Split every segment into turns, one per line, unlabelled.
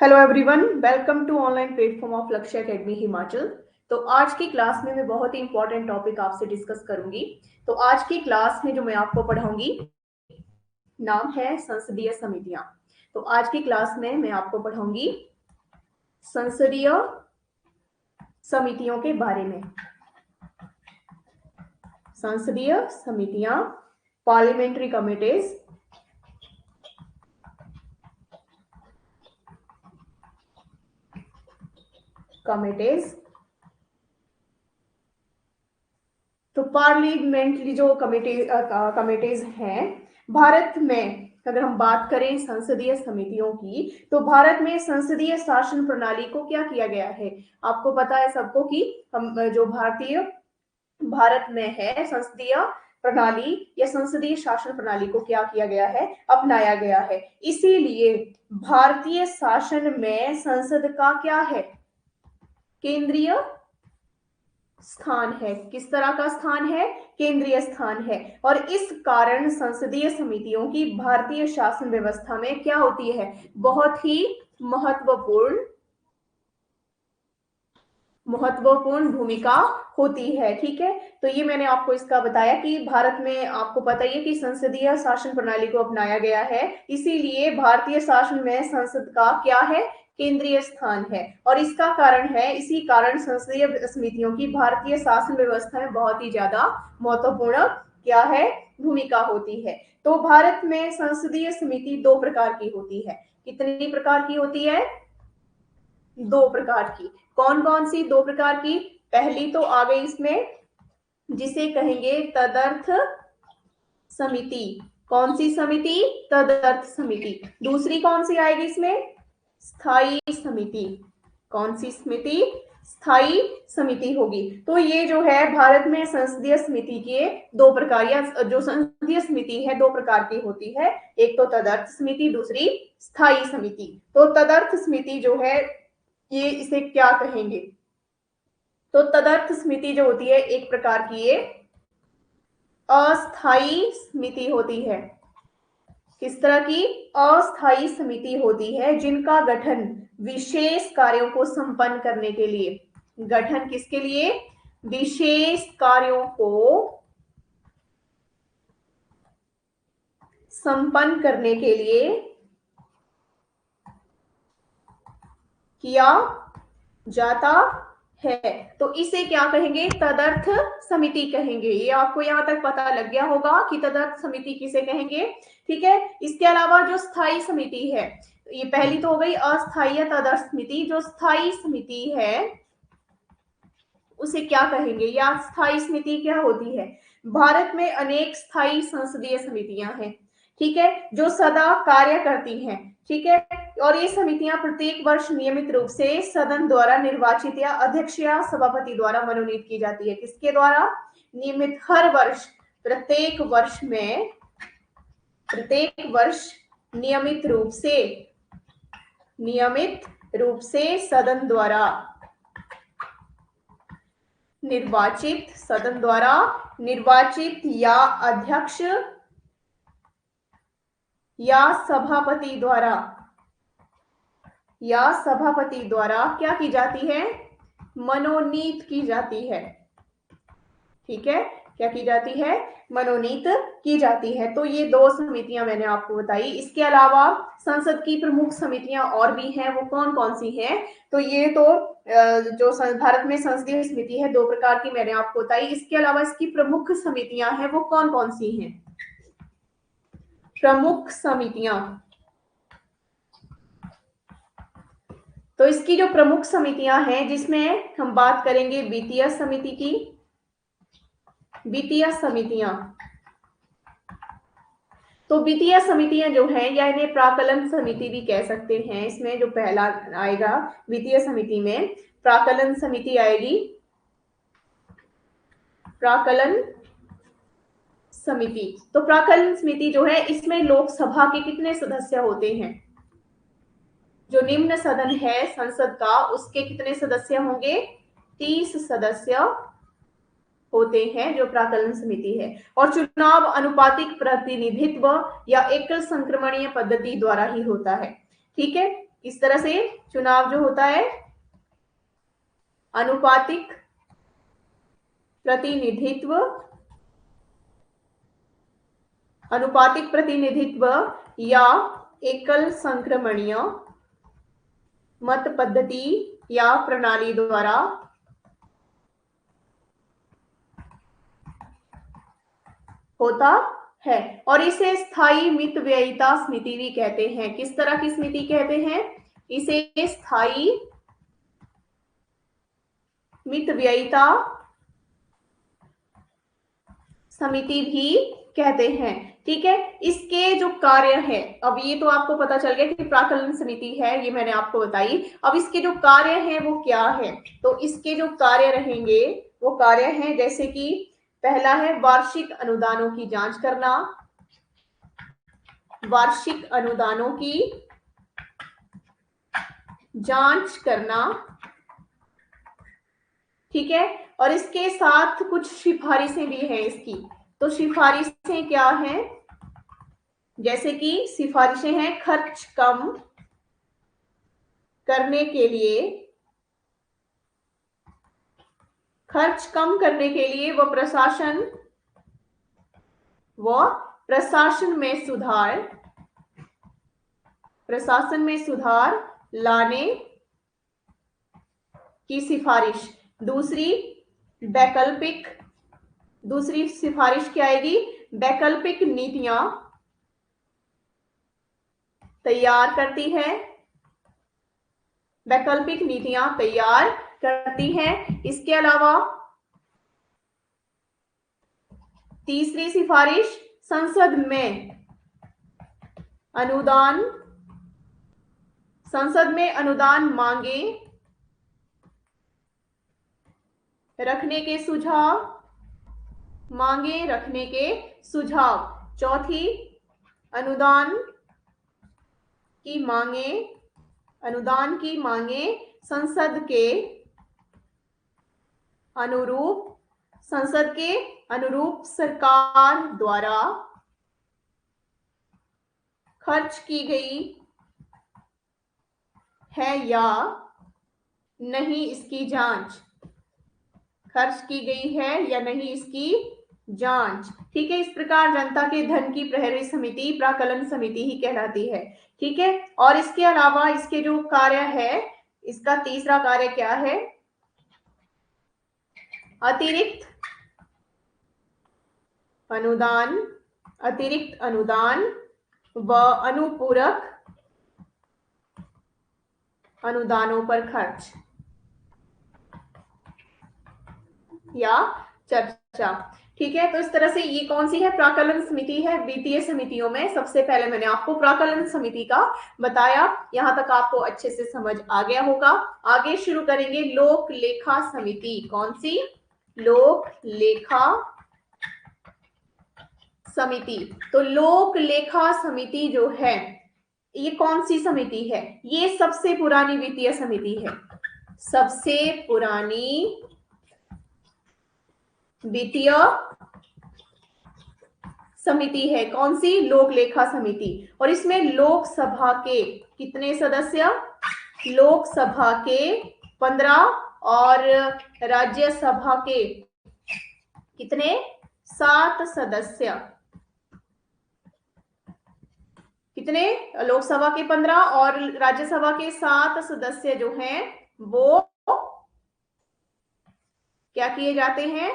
Hello everyone, welcome to online platform of Lakshya academy Himachal. तो आज की क्लास में मैं बहुत ही इंपॉर्टेंट टॉपिक आपसे डिस्कस करूंगी। तो आज की क्लास में जो मैं आपको पढ़ाऊंगी नाम है संसदीय समितियां। तो आज की क्लास में मैं आपको पढ़ाऊंगी संसदीय समितियों के बारे में। संसदीय समितियां, पार्लियामेंट्री कमिटीज, तो पार्लियामेंट्री जो कमिटीज हैं भारत में, अगर हम बात करें संसदीय समितियों की, तो भारत में संसदीय शासन प्रणाली को क्या किया गया है। आपको पता है सबको कि हम जो भारत में है संसदीय प्रणाली या संसदीय शासन प्रणाली को क्या किया गया है, अपनाया गया है। इसीलिए भारतीय शासन में संसद का क्या है, केंद्रीय स्थान है। किस तरह का स्थान है, केंद्रीय स्थान है। और इस कारण संसदीय समितियों की भारतीय शासन व्यवस्था में क्या होती है, बहुत ही महत्वपूर्ण भूमिका होती है। ठीक है, तो ये मैंने आपको इसका बताया कि भारत में आपको पता ही है कि संसदीय शासन प्रणाली को अपनाया गया है, इसीलिए भारतीय शासन में संसद का क्या है, केंद्रीय स्थान है। और इसका कारण है, इसी कारण संसदीय समितियों की भारतीय शासन व्यवस्था में बहुत ही ज्यादा महत्वपूर्ण क्या है, भूमिका होती है। तो भारत में संसदीय समिति दो प्रकार की होती है। कितनी प्रकार की होती है, दो प्रकार की। कौन कौन सी दो प्रकार की, पहली तो आ गई इसमें जिसे कहेंगे तदर्थ समिति। कौन सी समिति, तदर्थ समिति। दूसरी कौन सी आएगी इसमें, स्थायी समिति। कौन सी समिति, स्थायी समिति होगी। तो ये जो है भारत में संसदीय समिति के दो प्रकार, या जो संसदीय समिति है दो प्रकार की होती है, एक तो तदर्थ समिति, दूसरी स्थायी समिति। तो तदर्थ समिति जो है ये इसे क्या कहेंगे, तो तदर्थ समिति जो होती है एक प्रकार की ये अस्थाई समिति होती है। किस तरह की, अस्थाई समिति होती है जिनका गठन विशेष कार्यों को संपन्न करने के लिए, गठन किसके लिए, विशेष कार्यों को संपन्न करने के लिए किया जाता है। तो इसे क्या कहेंगे, तदर्थ समिति कहेंगे। ये आपको यहां तक पता लग गया होगा कि तदर्थ समिति किसे कहेंगे। ठीक है, इसके अलावा जो स्थायी समिति है, ये पहली तो हो गई अस्थायी या तदर्थ समिति। जो स्थायी समिति है उसे क्या कहेंगे, या स्थायी समिति क्या होती है। भारत में अनेक स्थायी संसदीय समितियां हैं, ठीक है, जो सदा कार्य करती हैं। ठीक है, और ये समितियां प्रत्येक वर्ष नियमित रूप से सदन द्वारा निर्वाचित या अध्यक्ष या सभापति द्वारा मनोनीत की जाती है। किसके द्वारा, नियमित, हर वर्ष, प्रत्येक वर्ष नियमित रूप से सदन द्वारा निर्वाचित या अध्यक्ष या सभापति द्वारा क्या की जाती है, मनोनीत की जाती है। ठीक है, क्या की जाती है, मनोनीत की जाती है। तो ये दो समितियां मैंने आपको बताई। इसके अलावा संसद की प्रमुख समितियां और भी हैं, वो कौन कौन सी हैं, तो ये तो जो भारत में संसदीय समिति है दो प्रकार की मैंने आपको बताई। इसके अलावा इसकी प्रमुख समितियां हैं, वो कौन कौन सी हैं, प्रमुख समितियां। तो इसकी जो प्रमुख समितियां हैं, जिसमें हम बात करेंगे वित्तीय समिति की, वित्तीय समितियां। तो वित्तीय समितियां जो है, या इन्हें प्राकलन समिति भी कह सकते हैं। इसमें जो पहला आएगा वित्तीय समिति में, प्राकलन समिति आएगी, प्राकलन समिति। तो प्राकलन समिति जो है, इसमें लोकसभा के कितने सदस्य होते हैं, जो निम्न सदन है संसद का, उसके कितने सदस्य होंगे, 30 सदस्य होते हैं, जो प्राकलन समिति है। और चुनाव अनुपातिक प्रतिनिधित्व या एकल संक्रमणीय पद्धति द्वारा ही होता है। ठीक है, इस तरह से चुनाव जो होता है अनुपातिक प्रतिनिधित्व, अनुपातिक प्रतिनिधित्व या एकल संक्रमणीय मत पद्धति या प्रणाली द्वारा होता है। और इसे स्थायी मितव्ययिता समिति भी कहते हैं। किस तरह की समिति कहते हैं? इसे स्थायी मितव्ययिता समिति भी कहते हैं। ठीक है, इसके जो कार्य है, अब ये तो आपको पता चल गया कि प्राकलन समिति है, ये मैंने आपको बताई। अब इसके जो कार्य है वो क्या है? तो इसके जो कार्य रहेंगे वो कार्य हैं, जैसे कि पहला है वार्षिक अनुदानों की जांच करना, वार्षिक अनुदानों की जांच करना, ठीक है। और इसके साथ कुछ सिफारिशें भी हैं इसकी। तो सिफारिशें क्या हैं? जैसे कि सिफारिशें हैं खर्च कम करने के लिए, खर्च कम करने के लिए व प्रशासन में सुधार, प्रशासन में सुधार लाने की सिफारिश। दूसरी वैकल्पिक, दूसरी सिफारिश क्या आएगी? वैकल्पिक नीतियां तैयार करती है, वैकल्पिक नीतियां तैयार करती है। इसके अलावा तीसरी सिफारिश संसद में अनुदान, संसद में अनुदान मांगे रखने के सुझाव, मांगे रखने के सुझाव। चौथी अनुदान की मांगे, अनुदान की मांगे संसद के अनुरूप, संसद के अनुरूप सरकार द्वारा खर्च की गई है या नहीं इसकी जांच, खर्च की गई है या नहीं इसकी जांच। ठीक है, इस प्रकार जनता के धन की प्रहरी समिति प्राकलन समिति ही कहलाती है। ठीक है, और इसके अलावा इसके जो कार्य है, इसका तीसरा कार्य क्या है? अतिरिक्त अनुदान, अतिरिक्त अनुदान व अनुपूरक अनुदानों पर खर्च या चर्चा। ठीक है, तो इस तरह से ये कौन सी है? प्राकलन समिति है। वित्तीय समितियों में सबसे पहले मैंने आपको प्राकलन समिति का बताया। यहां तक आपको अच्छे से समझ आ गया होगा। आगे शुरू करेंगे लोक लेखा समिति। कौन सी? लोक लेखा समिति। तो लोक लेखा समिति जो है, ये कौन सी समिति है? ये सबसे पुरानी वित्तीय समिति है, सबसे पुरानी वित्तीय समिति है। कौन सी? लोक लेखा समिति। और इसमें लोकसभा के कितने सदस्य? लोकसभा के 15 और राज्यसभा के कितने? 7 सदस्य। कितने? लोकसभा के 15 और राज्यसभा के 7 सदस्य जो हैं वो क्या किए जाते हैं?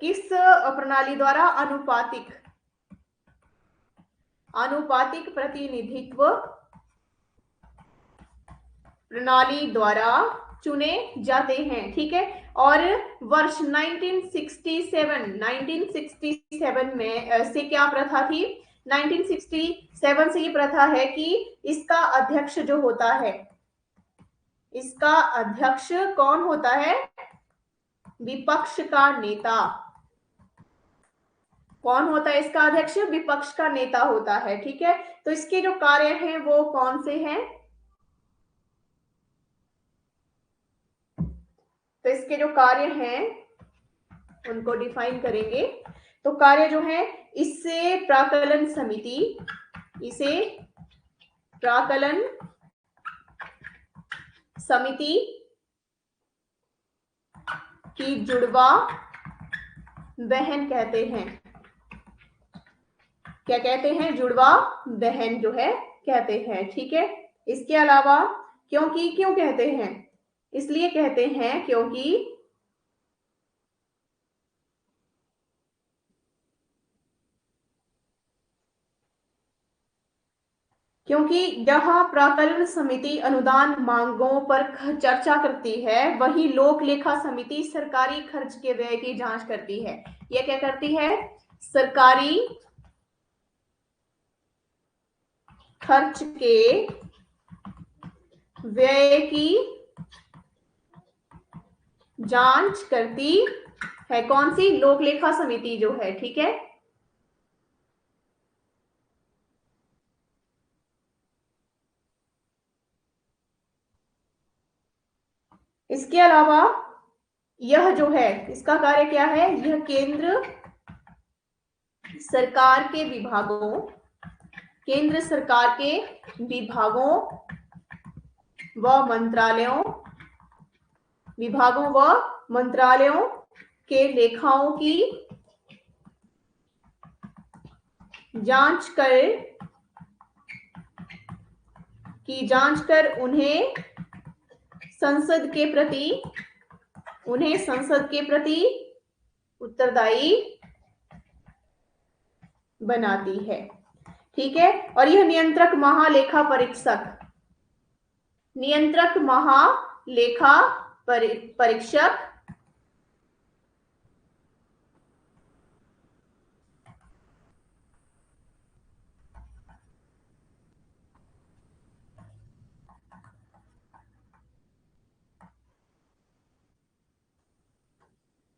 किस प्रणाली द्वारा? अनुपातिक, अनुपातिक प्रतिनिधित्व प्रणाली द्वारा चुने जाते हैं। ठीक है, और वर्ष 1967 में से क्या प्रथा थी? 1967 से ये प्रथा है कि इसका अध्यक्ष जो होता है, इसका अध्यक्ष कौन होता है? विपक्ष का नेता। कौन होता है इसका अध्यक्ष? विपक्ष का नेता होता है। ठीक है, तो इसके जो कार्य हैं वो कौन से हैं? तो इसके जो कार्य हैं उनको डिफाइन करेंगे। तो कार्य जो है, इससे प्राकलन समिति, इसे प्राकलन समिति की जुड़वा बहन कहते हैं। क्या कहते हैं? जुड़वा बहन जो है कहते हैं। ठीक है। इसके अलावा क्यों कहते हैं? इसलिए कहते हैं क्योंकि जहां प्राकलन समिति अनुदान मांगों पर चर्चा करती है, वही लोक लेखा समिति सरकारी खर्च के व्यय की जांच करती है। यह क्या करती है? सरकारी खर्च के व्यय की जांच करती है। कौन सी? लोक लेखा समिति जो है। ठीक है। इसके अलावा यह जो है, इसका कार्य क्या है? यह केंद्र सरकार के विभागों व मंत्रालयों के लेखाओं की जांच कर उन्हें संसद के प्रति उत्तरदायी बनाती है। ठीक है। और यह नियंत्रक महालेखा परीक्षक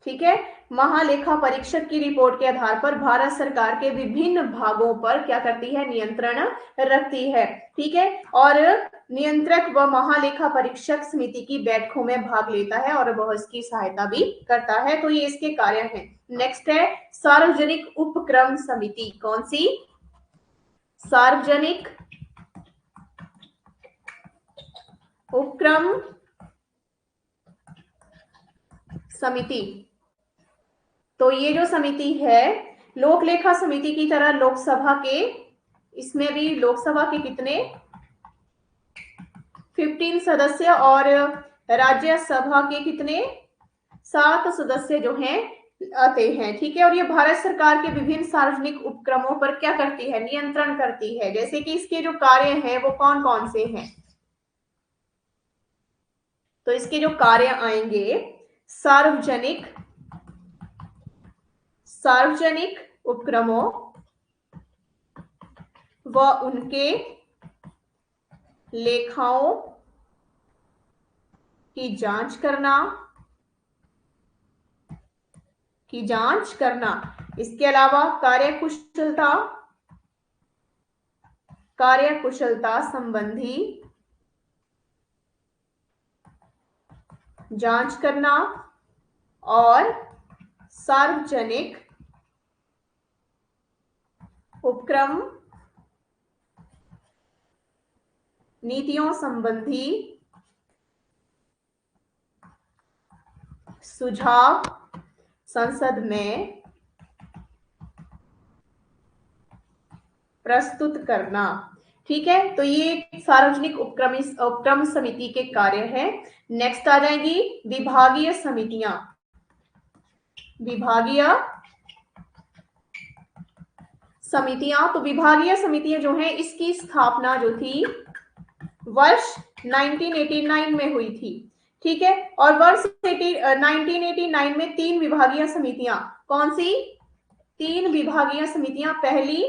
ठीक है। महालेखा परीक्षक की रिपोर्ट के आधार पर भारत सरकार के विभिन्न भागों पर क्या करती है? नियंत्रण रखती है। ठीक है। और नियंत्रक व महालेखा परीक्षक समिति की बैठकों में भाग लेता है और वह इसकी सहायता भी करता है। तो ये इसके कार्य हैं। नेक्स्ट है सार्वजनिक उपक्रम समिति। कौन सी? सार्वजनिक उपक्रम समिति। तो ये जो समिति है, लोक लेखा समिति की तरह इसमें भी लोकसभा के कितने 15 सदस्य और राज्यसभा के कितने 7 सदस्य जो हैं आते हैं। ठीक है। और ये भारत सरकार के विभिन्न सार्वजनिक उपक्रमों पर क्या करती है? नियंत्रण करती है। जैसे कि इसके जो कार्य हैं वो कौन कौन से हैं? तो इसके जो कार्य आएंगे, सार्वजनिक उपक्रमों व उनके लेखाओं की जांच करना। इसके अलावा कार्यकुशलता संबंधी जांच करना और सार्वजनिक उपक्रम नीतियों संबंधी सुझाव संसद में प्रस्तुत करना। ठीक है। तो ये सार्वजनिक उपक्रम समिति के कार्य हैं। नेक्स्ट आ जाएंगी विभागीय समितियां। तो विभागीय समितियां जो हैं, इसकी स्थापना जो थी वर्ष 1989 में हुई थी। ठीक है। और वर्ष 1989 में 3 विभागीय समितियां। कौन सी? 3 विभागीय समितियां। पहली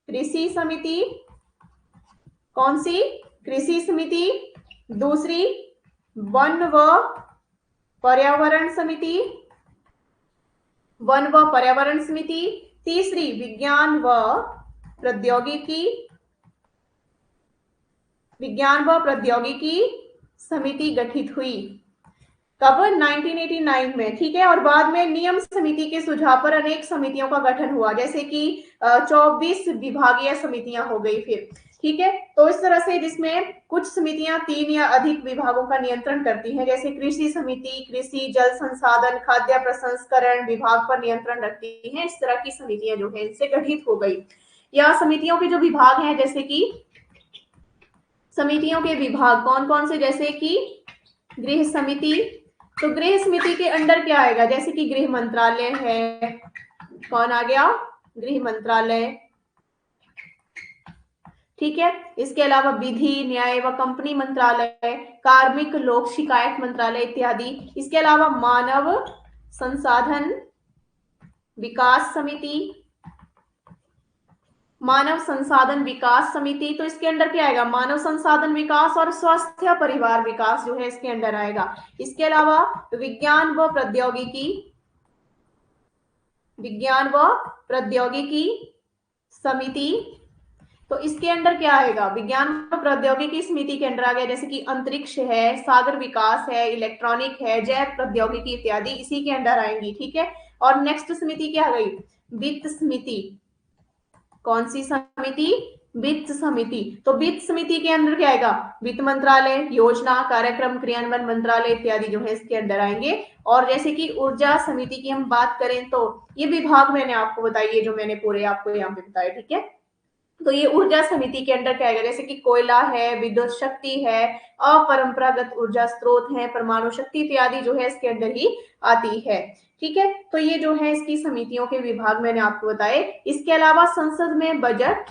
कृषि समिति। कौन सी? कृषि समिति। दूसरी वन व पर्यावरण समिति। तीसरी विज्ञान व प्रौद्योगिकी समिति गठित हुई। कब? 1989 में। ठीक है। और बाद में नियम समिति के सुझाव पर अनेक समितियों का गठन हुआ, जैसे कि 24 विभागीय समितियां हो गई। फिर ठीक है। तो इस तरह से जिसमें कुछ समितियां 3 या अधिक विभागों का नियंत्रण करती हैं, जैसे कृषि समिति कृषि जल संसाधन खाद्य प्रसंस्करण विभाग पर नियंत्रण रखती हैं। इस तरह की समितियां जो है इनसे गठित हो गई। या समितियों के जो विभाग हैं, जैसे कि समितियों के विभाग कौन कौन से, जैसे कि गृह समिति। तो गृह समिति के अंडर क्या आएगा, जैसे कि गृह मंत्रालय है, कौन आ गया, गृह मंत्रालय। ठीक है। इसके अलावा विधि न्याय व कंपनी मंत्रालय, कार्मिक लोक शिकायत मंत्रालय इत्यादि। इसके अलावा मानव संसाधन विकास समिति, मानव संसाधन विकास समिति। तो इसके अंडर क्या आएगा, मानव संसाधन विकास और स्वास्थ्य परिवार विकास जो है इसके अंडर आएगा। इसके अलावा विज्ञान व प्रौद्योगिकी, विज्ञान व प्रौद्योगिकी समिति। तो इसके अंडर क्या आएगा, विज्ञान व प्रौद्योगिकी समिति के अंडर आ गया, जैसे कि अंतरिक्ष है, सागर विकास है, इलेक्ट्रॉनिक है, जैव प्रौद्योगिकी इत्यादि इसी के अंडर आएंगी। ठीक है। और नेक्स्ट समिति क्या आ गई, वित्त समिति। कौन सी समिति, वित्त समिति। तो वित्त समिति के अंदर क्या आएगा, वित्त मंत्रालय, योजना कार्यक्रम क्रियान्वयन मंत्रालय इत्यादि जो है इसके अंदर आएंगे। और जैसे कि ऊर्जा समिति की हम बात करें तो ये विभाग मैंने आपको बताइए, जो मैंने पूरे आपको यहाँ पे बताया। ठीक है। तो ये ऊर्जा समिति के अंडर क्या आएगा, जैसे कि कोयला है, विद्युत शक्ति है, अपरंपरागत ऊर्जा स्रोत है, परमाणु शक्ति इत्यादि जो है इसके अंडर ही आती है। ठीक है। तो ये जो है इसकी समितियों के विभाग मैंने आपको बताए। इसके अलावा संसद में बजट,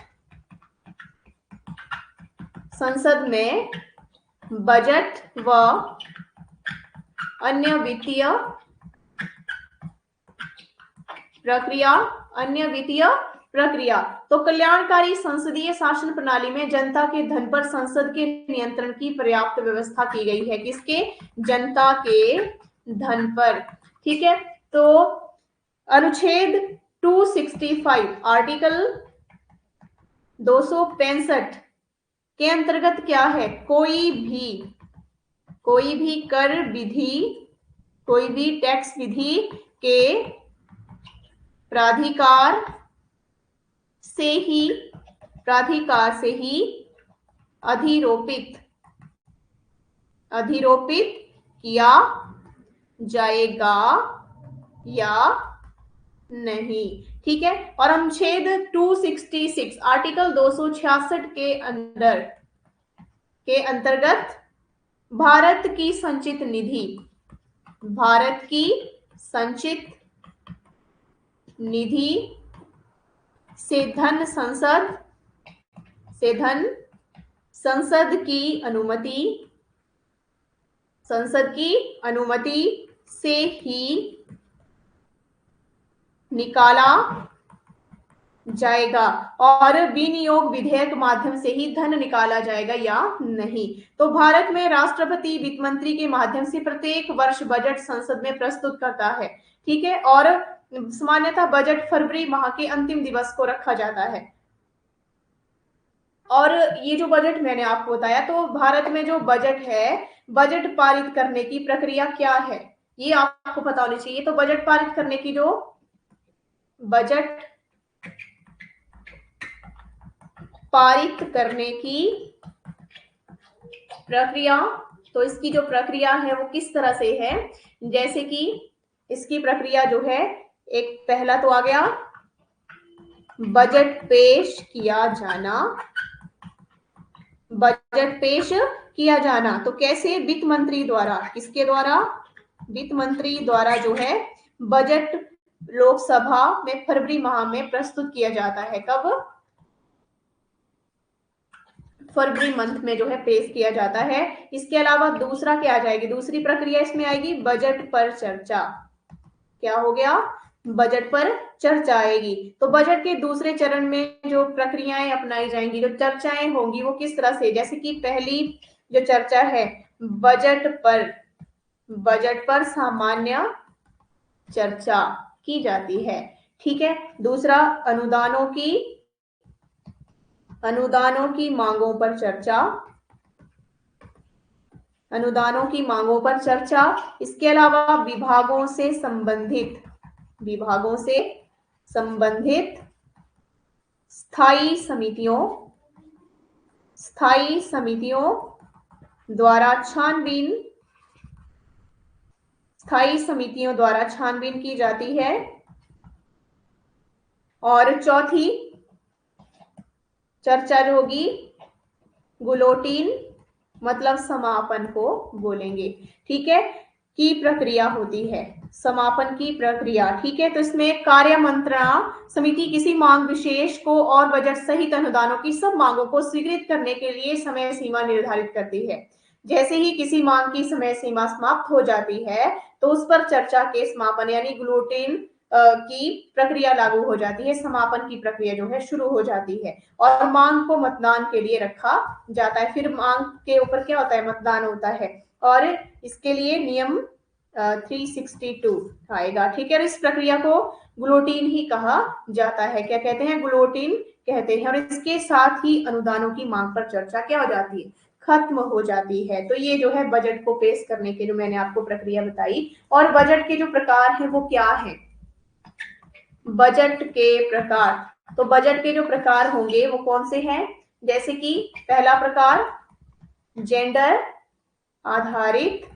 संसद में बजट व अन्य वित्तीय प्रक्रिया, अन्य वित्तीय प्रक्रिया। तो कल्याणकारी संसदीय शासन प्रणाली में जनता के धन पर संसद के नियंत्रण की पर्याप्त व्यवस्था की गई है। किसके, जनता के धन पर। ठीक है। तो अनुच्छेद 265 आर्टिकल 265 के अंतर्गत क्या है, कोई भी कर विधि, कोई भी टैक्स विधि के प्राधिकार से ही अधिरोपित किया जाएगा या नहीं। ठीक है। और अनुच्छेद 266 आर्टिकल 266 के अंतर्गत भारत की संचित निधि, भारत की संचित निधि से धन संसद की अनुमति से ही निकाला जाएगा और विनियोग विधेयक माध्यम से ही धन निकाला जाएगा या नहीं। तो भारत में राष्ट्रपति वित्त मंत्री के माध्यम से प्रत्येक वर्ष बजट संसद में प्रस्तुत करता है। ठीक है। और सामान्यतः बजट फरवरी माह के अंतिम दिवस को रखा जाता है। और ये जो बजट मैंने आपको बताया, तो भारत में जो बजट है, बजट पारित करने की प्रक्रिया क्या है ये आपको पता होनी चाहिए। तो बजट पारित करने की जो बजट पारित करने की प्रक्रिया, तो इसकी जो प्रक्रिया है वो किस तरह से है, जैसे कि इसकी प्रक्रिया जो है, एक पहला तो आ गया बजट पेश किया जाना, बजट पेश किया जाना। तो कैसे, वित्त मंत्री द्वारा, किसके द्वारा, वित्त मंत्री द्वारा जो है बजट लोकसभा में फरवरी माह में प्रस्तुत किया जाता है। कब, फरवरी मंथ में जो है पेश किया जाता है। इसके अलावा दूसरा क्या आ जाएगी, दूसरी प्रक्रिया इसमें आएगी बजट पर चर्चा। क्या हो गया, बजट पर चर्चा आएगी। तो बजट के दूसरे चरण में जो प्रक्रियाएं अपनाई जाएंगी, जो चर्चाएं होंगी वो किस तरह से, जैसे कि पहली जो चर्चा है बजट पर सामान्य चर्चा की जाती है। ठीक है। दूसरा अनुदानों की मांगों पर चर्चा, अनुदानों की मांगों पर चर्चा। इसके अलावा विभागों से संबंधित स्थायी समितियों स्थायी समितियों द्वारा छानबीन, स्थायी समितियों द्वारा छानबीन की जाती है। और चौथी चर्चा जो होगी, गुलोटीन मतलब समापन को बोलेंगे, ठीक है, की प्रक्रिया होती है, समापन की प्रक्रिया, ठीक है। तो इसमें कार्य मंत्रणा समिति किसी मांग विशेष को और बजट सहित अनुदानों की सब मांगों को स्वीकृत करने के लिए समय सीमा निर्धारित करती है। जैसे ही किसी मांग की समय सीमा समाप्त हो जाती है तो उस पर चर्चा के समापन यानी गुलोटीन की प्रक्रिया लागू हो जाती है, समापन की प्रक्रिया जो है शुरू हो जाती है और मांग को मतदान के लिए रखा जाता है। फिर मांग के ऊपर क्या होता है, मतदान होता है और इसके लिए नियम 362 आएगा, ठीक है। और इस प्रक्रिया को गुलोटीन ही कहा जाता है। क्या कहते हैं, गुलोटीन कहते हैं। और इसके साथ ही अनुदानों की मांग पर चर्चा क्या हो जाती है, खत्म हो जाती है। तो ये जो है बजट को पेश करने के जो मैंने आपको प्रक्रिया बताई। और बजट के जो प्रकार हैं वो क्या है, बजट के प्रकार, तो बजट के जो प्रकार होंगे वो कौन से हैं, जैसे कि पहला प्रकार जेंडर आधारित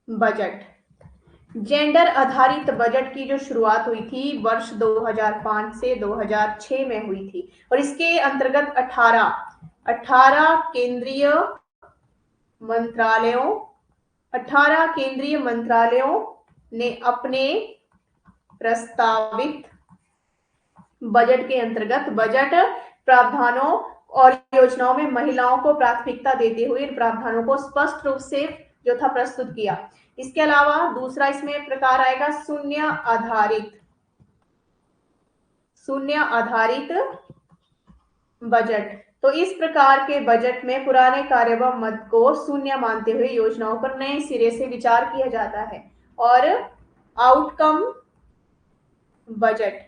बजट। जेंडर आधारित बजट की जो शुरुआत हुई थी वर्ष 2005 से 2006 में हुई थी और इसके अंतर्गत 18 केंद्रीय मंत्रालयों 18 केंद्रीय मंत्रालयों ने अपने प्रस्तावित बजट के अंतर्गत बजट प्रावधानों और योजनाओं में महिलाओं को प्राथमिकता देते हुए इन प्रावधानों को स्पष्ट रूप से जो था प्रस्तुत किया। इसके अलावा दूसरा इसमें प्रकार आएगा शून्य आधारित बजट। तो इस प्रकार के बजट में पुराने कार्य व मद को शून्य मानते हुए योजनाओं पर नए सिरे से विचार किया जाता है। और आउटकम बजट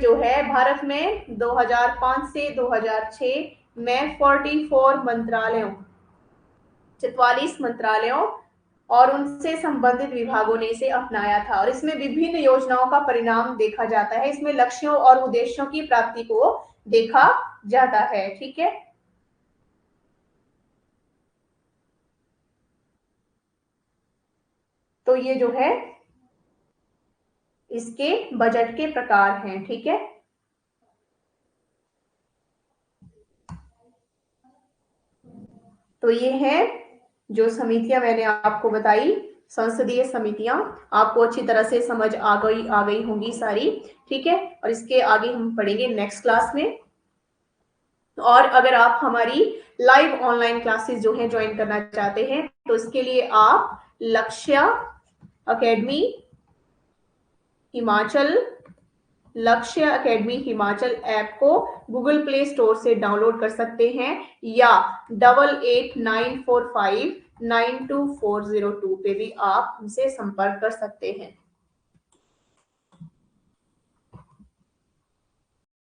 जो है भारत में 2005 से 2006 में 44 मंत्रालयों और उनसे संबंधित विभागों ने इसे अपनाया था और इसमें विभिन्न योजनाओं का परिणाम देखा जाता है। इसमें लक्ष्यों और उद्देश्यों की प्राप्ति को देखा जाता है, ठीक है। तो ये जो है इसके बजट के प्रकार हैं, ठीक है। तो ये है जो समितियां मैंने आपको बताई, संसदीय समितियां, आपको अच्छी तरह से समझ आ गई होंगी सारी, ठीक है। और इसके आगे हम पढ़ेंगे नेक्स्ट क्लास में। और अगर आप हमारी लाइव ऑनलाइन क्लासेस जो है ज्वाइन करना चाहते हैं तो इसके लिए आप लक्ष्य अकेडमी हिमाचल ऐप को गूगल प्ले स्टोर से डाउनलोड कर सकते हैं या 8894592402 पे भी आप हमसे संपर्क कर सकते हैं।